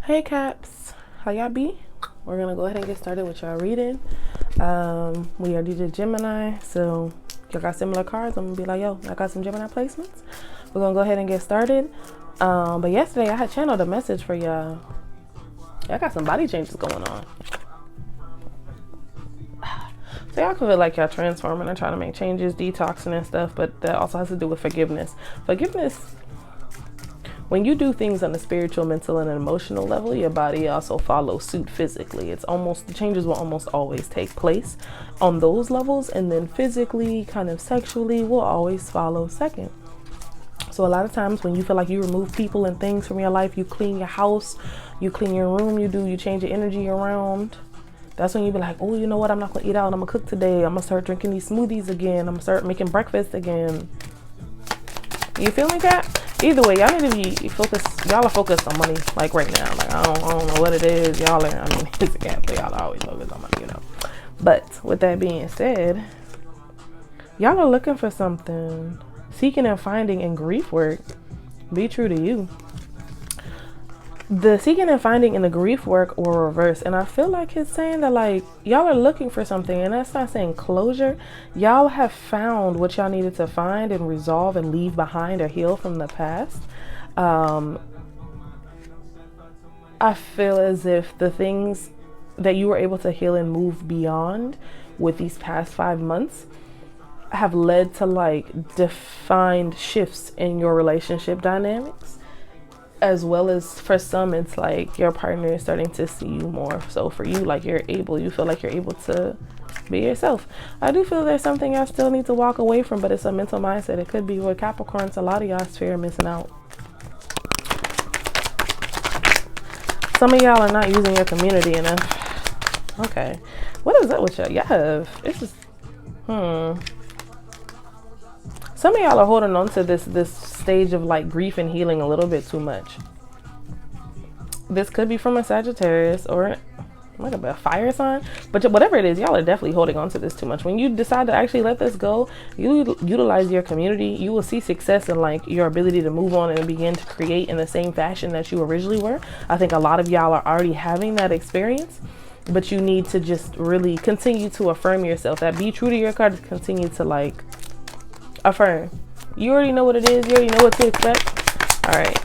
Hey Caps, how y'all be? We're gonna go ahead and get started with y'all reading. We already did Gemini, so y'all got similar cards. I'm gonna be like, yo, I got some Gemini placements. We're gonna go ahead and get started. But yesterday I had channeled a message for y'all. I got some body changes going on. So y'all feel like y'all transforming and trying to make changes, detoxing and stuff, but that also has to do with forgiveness. Forgiveness, when you do things on a spiritual, mental, and emotional level, your body also follows suit physically. It's almost, the changes will almost always take place on those levels, and then physically, kind of sexually, will always follow second. So a lot of times when you feel like you remove people and things from your life, you clean your house, you clean your room, you change your energy around. That's when you be like, oh, you know what? I'm not gonna eat out. I'm gonna cook today. I'm gonna start drinking these smoothies again. I'm gonna start making breakfast again. You feel me, Cat? Either way, y'all need to be focused. Y'all are focused on money, like right now. Like I don't know what it is. Y'all are. I mean, it's a Cat, but y'all are always focused on money, you know. But with that being said, y'all are looking for something, seeking and finding in grief work. Be true to you. The seeking and finding in the grief work or reverse, and I feel like it's saying that like y'all are looking for something, and that's not saying closure. Y'all have found what y'all needed to find and resolve and leave behind or heal from the past. I feel as if the things that you were able to heal and move beyond with these past 5 months have led to like defined shifts in your relationship dynamics. As well as for some, it's like your partner is starting to see you more. So for you, like you feel like you're able to be yourself. I do feel there's something I still need to walk away from, but it's a mental mindset. It could be with Capricorns. A lot of y'all's fear of missing out. Some of y'all are not using your community enough. Okay. What is up with y'all? It's just, Some of y'all are holding on to this stage of like grief and healing a little bit too much. This could be from a Sagittarius or like a fire sign, but whatever it is, y'all are definitely holding on to this too much. When you decide to actually let this go, you utilize your community, you will see success in like your ability to move on and begin to create in the same fashion that you originally were. I think a lot of y'all are already having that experience, but you need to just really continue to affirm yourself. That be true to your card, continue to like affirm. You already know what it is. You already know what to expect. All right.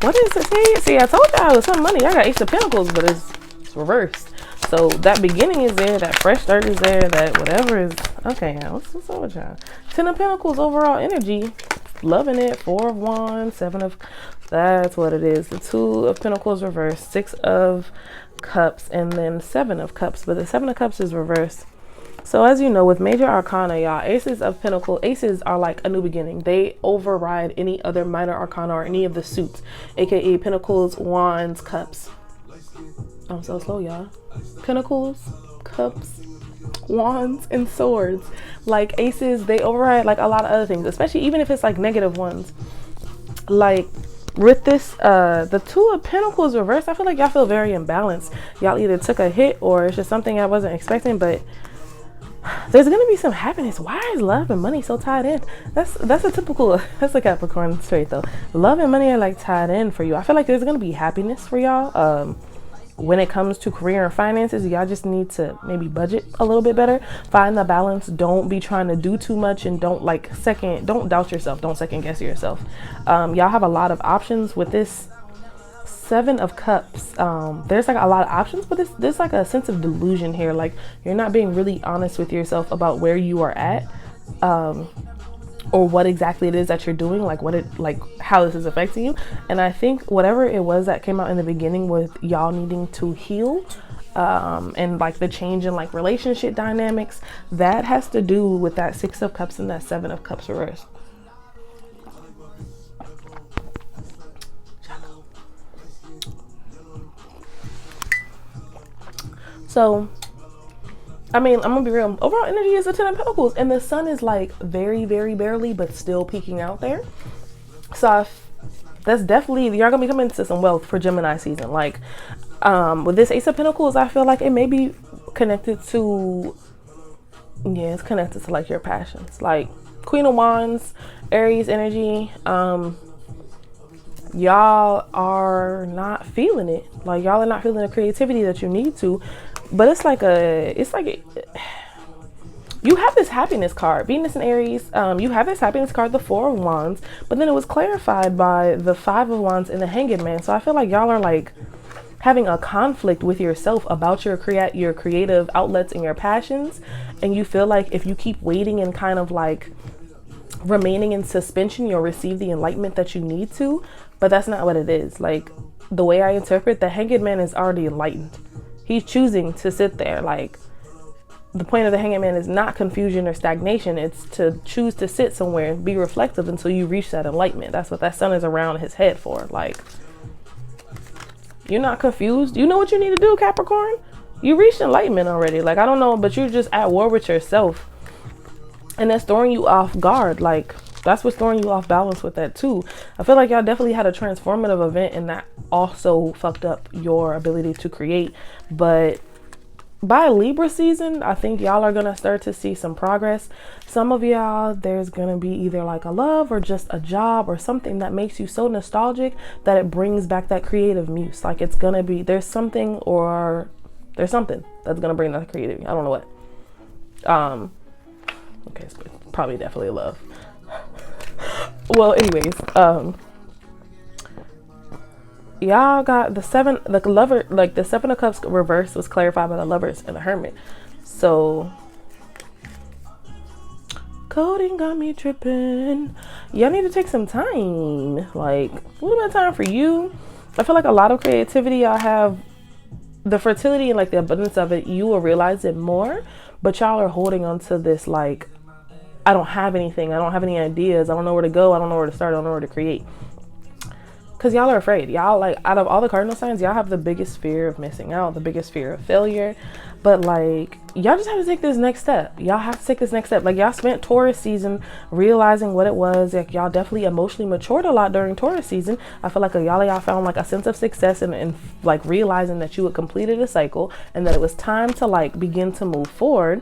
What is it? See, I told y'all with some money. I got Ace of Pentacles, but it's reversed. So that beginning is there. That fresh start is there. That whatever is. Okay, now what's up with y'all? 10 of Pentacles overall energy. Loving it. 4 of Wands. 7 of. That's what it is. The 2 of Pentacles reversed. 6 of Cups. And then 7 of Cups. But the 7 of Cups is reversed. So as you know, with major arcana, y'all, aces of pentacles, aces are like a new beginning. They override any other minor arcana or any of the suits, aka pentacles, wands, cups. I'm so slow, y'all. Pentacles, cups, wands, and swords. Like aces, they override like a lot of other things, especially even if it's like negative ones. Like with this, the 2 of Pentacles reversed, I feel like y'all feel very imbalanced. Y'all either took a hit or it's just something I wasn't expecting, but there's gonna be some happiness. Why is love and money so tied in? That's a Capricorn trait though. Love and money are like tied in for you. I feel like there's gonna be happiness for y'all. When it comes to career and finances, y'all just need to maybe budget a little bit better. Find the balance. Don't be trying to do too much, and don't doubt yourself. Don't second guess yourself. Y'all have a lot of options with this 7 of Cups. There's like a lot of options, but there's like a sense of delusion here. Like you're not being really honest with yourself about where you are at, or what exactly it is that you're doing, like how this is affecting you. And I think whatever it was that came out in the beginning with y'all needing to heal, and like the change in like relationship dynamics, that has to do with that 6 of Cups and that 7 of Cups reversed. So, I mean, I'm gonna be real. Overall energy is a 10 of Pentacles, and the sun is like very, very barely, but still peeking out there. So that's definitely, you're gonna be coming into some wealth for Gemini season. Like, with this Ace of Pentacles, I feel like it may be connected to, it's connected to like your passions, like Queen of Wands, Aries energy. y'all are not feeling it. Like, y'all are not feeling the creativity that you need to. But it's like you have this happiness card, Venus and Aries. You have this happiness card, the Four of Wands, but then it was clarified by the Five of Wands and the Hanged Man. So I feel like y'all are like having a conflict with yourself about your creative outlets and your passions. And you feel like if you keep waiting and kind of like remaining in suspension, you'll receive the enlightenment that you need to. But that's not what it is. Like, the way I interpret, the Hanged Man is already enlightened. He's choosing to sit there. Like, the point of the Hanged Man is not confusion or stagnation. It's to choose to sit somewhere and be reflective until you reach that enlightenment. That's what that sun is around his head for. Like, you're not confused. You know what you need to do, Capricorn. You reached enlightenment already. Like, I don't know, but you're just at war with yourself. And that's throwing you off guard. Like, that's what's throwing you off balance with that too. I feel like y'all definitely had a transformative event, and that also fucked up your ability to create. But by Libra season, I think y'all are going to start to see some progress. Some of y'all, there's going to be either like a love or just a job or something that makes you so nostalgic that it brings back that creative muse. Like, it's going to be, there's something that's going to bring that creativity. I don't know what. Okay, it's probably definitely love. Well, anyways, y'all got the Seven of Cups reverse was clarified by the Lovers and the Hermit. So coding got me tripping. Y'all need to take some time, like a little bit of time for you. I feel like a lot of creativity, y'all have the fertility and like the abundance of it. You will realize it more, but y'all are holding on to this like, I don't have anything. I don't have any ideas. I don't know where to go. I don't know where to start. I don't know where to create. Because y'all are afraid. Y'all, like, out of all the cardinal signs, y'all have the biggest fear of missing out, the biggest fear of failure. But, like, y'all just have to take this next step. Y'all have to take this next step. Like, y'all spent Taurus season realizing what it was. Like, y'all definitely emotionally matured a lot during Taurus season. I feel like y'all found, like, a sense of success and, like, realizing that you had completed a cycle and that it was time to, like, begin to move forward.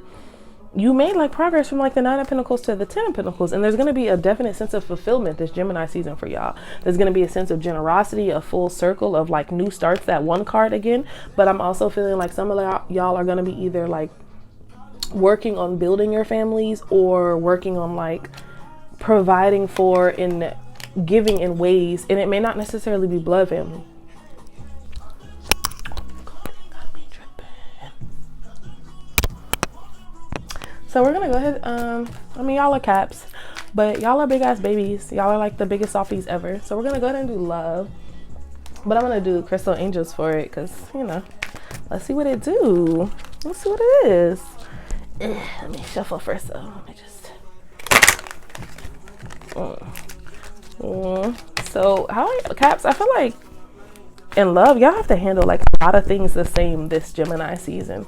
You made like progress from like the Nine of Pentacles to the Ten of Pentacles, and there's going to be a definite sense of fulfillment this Gemini season for y'all. There's going to be a sense of generosity, a full circle of like new starts, that one card again. But I'm also feeling like some of y'all are going to be either like working on building your families or working on like providing for and giving in ways, and it may not necessarily be blood family. So we're gonna go ahead, I mean, y'all are Caps, but y'all are big ass babies. Y'all are like the biggest softies ever. So we're gonna go ahead and do love, but I'm gonna do Crystal Angels for it, cause you know, let's see what it do. Let's see what it is. Let me shuffle first though. Let me just, so Caps, I feel like in love, y'all have to handle like a lot of things the same this Gemini season.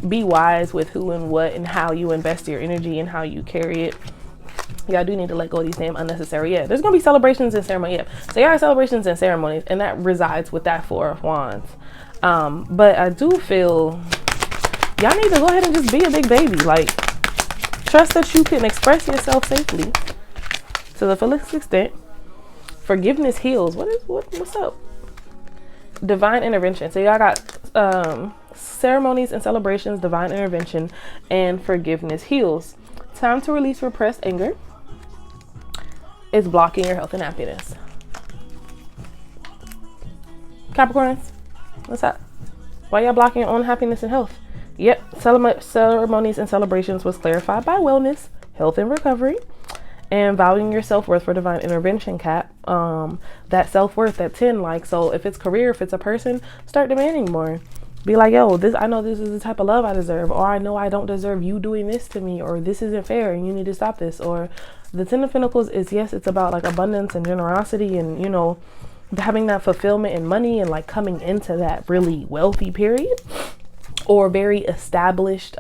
Be wise with who and what and how you invest your energy and how you carry it. Y'all do need to let go of these damn unnecessary. Yeah, there's gonna be celebrations and ceremony. Yeah, so y'all have celebrations and ceremonies, and that resides with that Four of Wands. But I do feel y'all need to go ahead and just be a big baby. Like, trust that you can express yourself safely to the fullest extent. Forgiveness heals. What's up? Divine intervention. So y'all got ceremonies and celebrations, divine intervention, and forgiveness heals. Time to release repressed anger. It's blocking your health and happiness. Capricorns, what's up? Why y'all blocking your own happiness and health? Yep, ceremonies and celebrations was clarified by wellness, health and recovery, and valuing your self-worth for divine intervention, Cap. That self-worth, that 10, like, so if it's career, if it's a person, start demanding more. Be like, yo, I know this is the type of love I deserve, or I know I don't deserve you doing this to me, or this isn't fair and you need to stop this. Or the Ten of Pentacles is, yes, it's about like abundance and generosity and, you know, having that fulfillment and money and like coming into that really wealthy period or very established,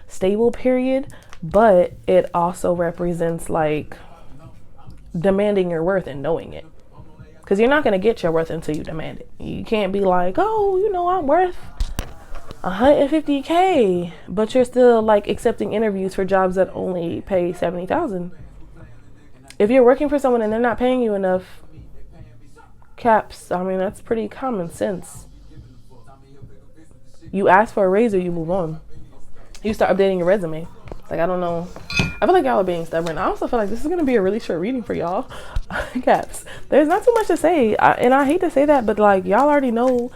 stable period. But it also represents like demanding your worth and knowing it. Because you're not going to get your worth until you demand it. You can't be like, oh, you know, I'm worth $150K, but you're still like accepting interviews for jobs that only pay $70,000. If you're working for someone and they're not paying you enough, Caps, I mean, that's pretty common sense. You ask for a raise or you move on. You start updating your resume. Like, I don't know. I feel like y'all are being stubborn. I also feel like this is going to be a really short reading for y'all. Caps. There's not too much to say. And I hate to say that, but like, y'all already know.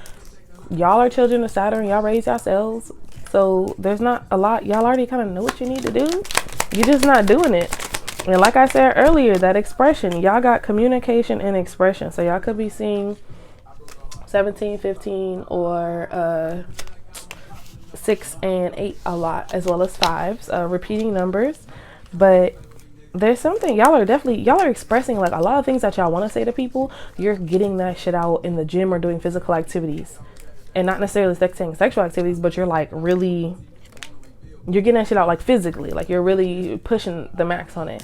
Y'all are children of Saturn. Y'all raise yourselves. So there's not a lot. Y'all already kind of know what you need to do. You're just not doing it. And like I said earlier, that expression, y'all got communication and expression. So y'all could be seeing 17, 15, or 6 and 8 a lot, as well as 5s, repeating numbers. But there's something, y'all are expressing like a lot of things that y'all want to say to people. You're getting that shit out in the gym or doing physical activities, and not necessarily saying sexual activities, but you're like really, you're getting that shit out like physically, like you're really pushing the max on it.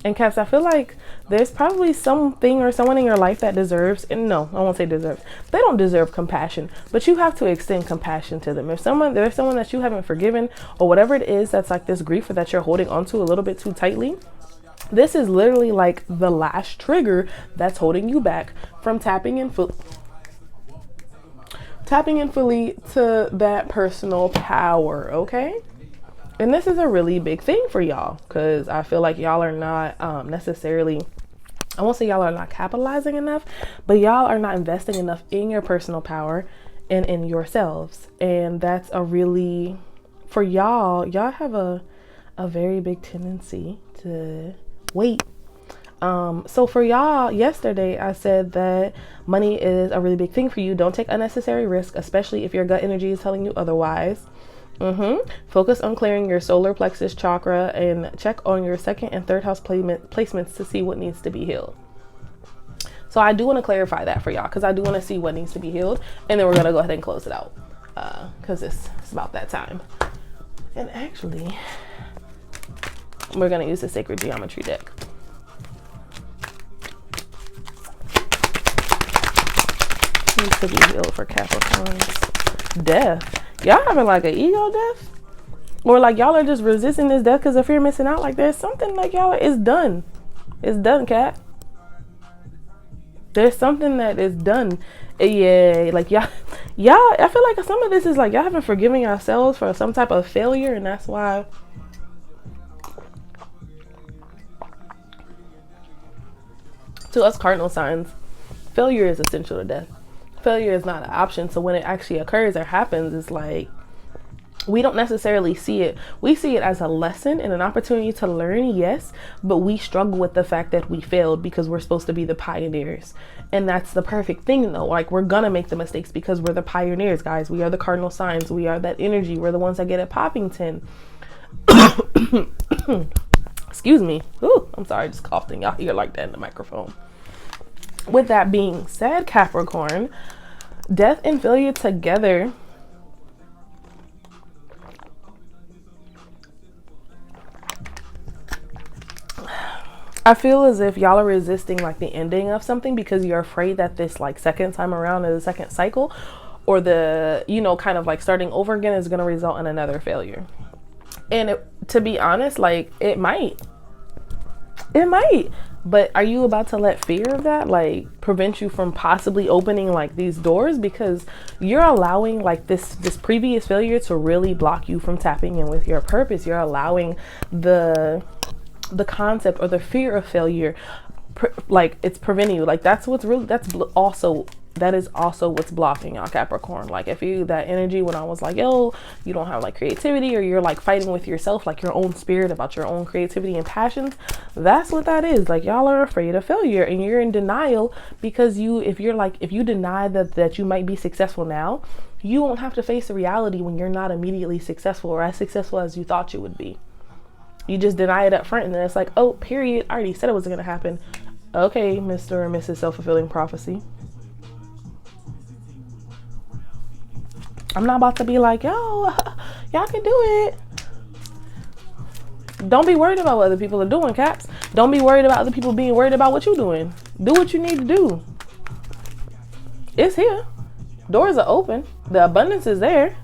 And Caps, I feel like there's probably something or someone in your life that deserves, and no, I won't say deserves. They don't deserve compassion, but you have to extend compassion to them. If there's someone that you haven't forgiven, or whatever it is that's like this grief or that you're holding onto a little bit too tightly, this is literally like the last trigger that's holding you back from tapping in fully to that personal power, okay? And this is a really big thing for y'all, because I feel like y'all are not necessarily, I won't say y'all are not capitalizing enough, but y'all are not investing enough in your personal power and in yourselves. And that's a really, for y'all have a very big tendency to wait. So for y'all, yesterday I said that money is a really big thing for you. Don't take unnecessary risk, especially if your gut energy is telling you otherwise. Focus on clearing your solar plexus chakra and check on your 2nd and 3rd house placements to see what needs to be healed. So I do want to clarify that for y'all, because I do want to see what needs to be healed, and then we're going to go ahead and close it out, because it's about that time. And actually, we're going to use the sacred geometry deck. Needs to be healed for Capricorns. Death. Y'all having like an ego death, or like y'all are just resisting this death because of fear of missing out. Like there's something like y'all is done. It's done, Cat. There's something that is done. Yeah, like y'all. I feel like some of this is like y'all haven't forgiven yourselves for some type of failure, and that's why. To us cardinal signs, failure is essential to death. Failure is not an option. So when it actually occurs or happens, it's like we don't necessarily see it. We see it as a lesson and an opportunity to learn, yes, but we struggle with the fact that we failed because we're supposed to be the pioneers. And that's the perfect thing though. Like we're gonna make the mistakes because we're the pioneers, guys. We are the cardinal signs. We are that energy. We're the ones that get at Poppington. Excuse me. Ooh, I'm sorry, I just coughed and y'all hear like that in the microphone. With that being said, Capricorn, death and failure together I feel as if y'all are resisting like the ending of something because you're afraid that this like second time around or the second cycle or the, you know, kind of like starting over again is going to result in another failure. And to be honest, like it might. But are you about to let fear of that like prevent you from possibly opening like these doors, because you're allowing like this previous failure to really block you from tapping in with your purpose? You're allowing the concept or the fear of failure like it's preventing you. Like that is also what's blocking y'all, Capricorn. Like if you that energy when I was like, yo, you don't have like creativity, or you're like fighting with yourself, like your own spirit about your own creativity and passions, that's what that is. Like y'all are afraid of failure and you're in denial because if you deny that you might be successful now, you won't have to face the reality when you're not immediately successful or as successful as you thought you would be. You just deny it up front and then it's like, oh, period, I already said it wasn't gonna happen. Okay, Mr. or Mrs. Self-fulfilling prophecy. I'm not about to be like, yo, y'all can do it. Don't be worried about what other people are doing, Caps. Don't be worried about other people being worried about what you're doing. Do what you need to do. It's here. Doors are open. The abundance is there.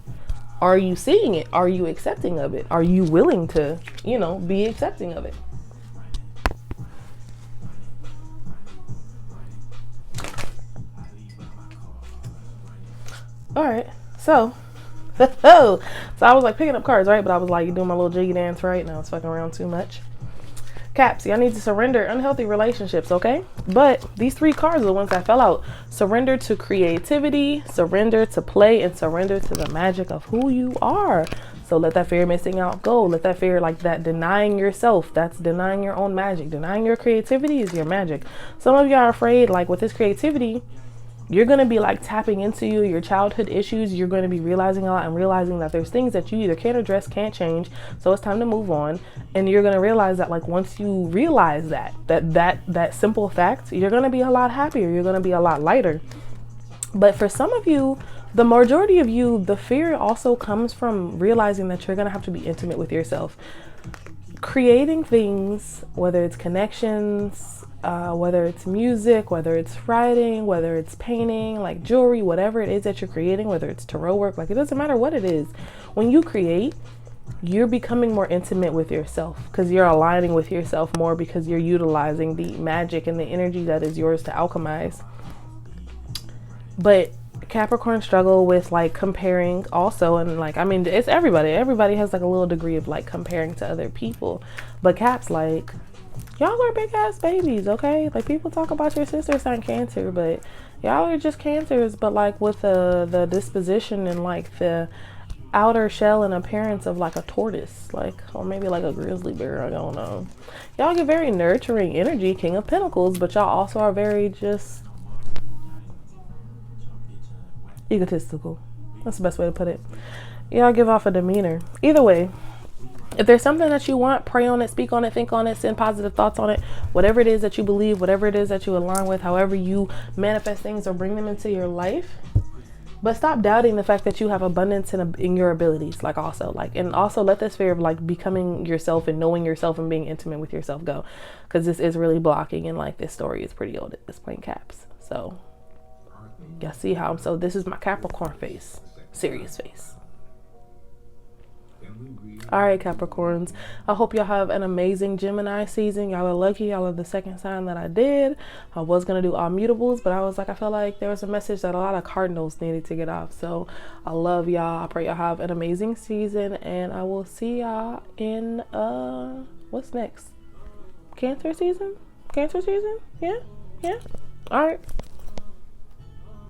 Are you seeing it? Are you accepting of it? Are you willing to, be accepting of it? All right. So, so I was like picking up cards, right? But I was like doing my little jiggy dance, right? And I was fucking around too much. Caps, y'all need to surrender unhealthy relationships, okay? But these 3 cards are the ones that fell out. Surrender to creativity, surrender to play, and surrender to the magic of who you are. So let that fear of missing out go. Let that fear, like that denying yourself, that's denying your own magic. Denying your creativity is your magic. Some of you are afraid, like with this creativity, you're going to be like tapping into your childhood issues. You're going to be realizing a lot and realizing that there's things that you either can't address, can't change. So it's time to move on. And you're going to realize that like once you realize that simple fact, you're going to be a lot happier. You're going to be a lot lighter. But for some of you, the majority of you, the fear also comes from realizing that you're going to have to be intimate with yourself. Creating things, whether it's connections, whether it's music, whether it's writing, whether it's painting, like jewelry, whatever it is that you're creating, whether it's tarot work, like it doesn't matter what it is. When you create, you're becoming more intimate with yourself because you're aligning with yourself more because you're utilizing the magic and the energy that is yours to alchemize. But Capricorn struggle with like comparing also, and like I mean it's everybody has like a little degree of like comparing to other people, but Caps, like y'all are big ass babies, okay? Like people talk about your sisters on Cancer, but y'all are just Cancers, but like with the disposition and like the outer shell and appearance of like a tortoise, like, or maybe like a grizzly bear, I don't know. Y'all get very nurturing energy, King of Pentacles, but y'all also are very just egotistical. That's the best way to put it. Y'all give off a demeanor. Either way, if there's something that you want, pray on it, speak on it, think on it, send positive thoughts on it, whatever it is that you believe, whatever it is that you align with, however you manifest things or bring them into your life. But stop doubting the fact that you have abundance in your abilities, like also like, and also let this fear of like becoming yourself and knowing yourself and being intimate with yourself go, because this is really blocking, and like this story is pretty old at this point, Caps. So y'all see how so this is my Capricorn face, serious face. All right, Capricorns, I hope y'all have an amazing Gemini season. Y'all are lucky. Y'all are the second sign that I did. I was going to do all mutables, but I was like, I felt like there was a message that a lot of cardinals needed to get off. So I love y'all. I pray y'all have an amazing season, and I will see y'all in what's next? Cancer season? Yeah. All right.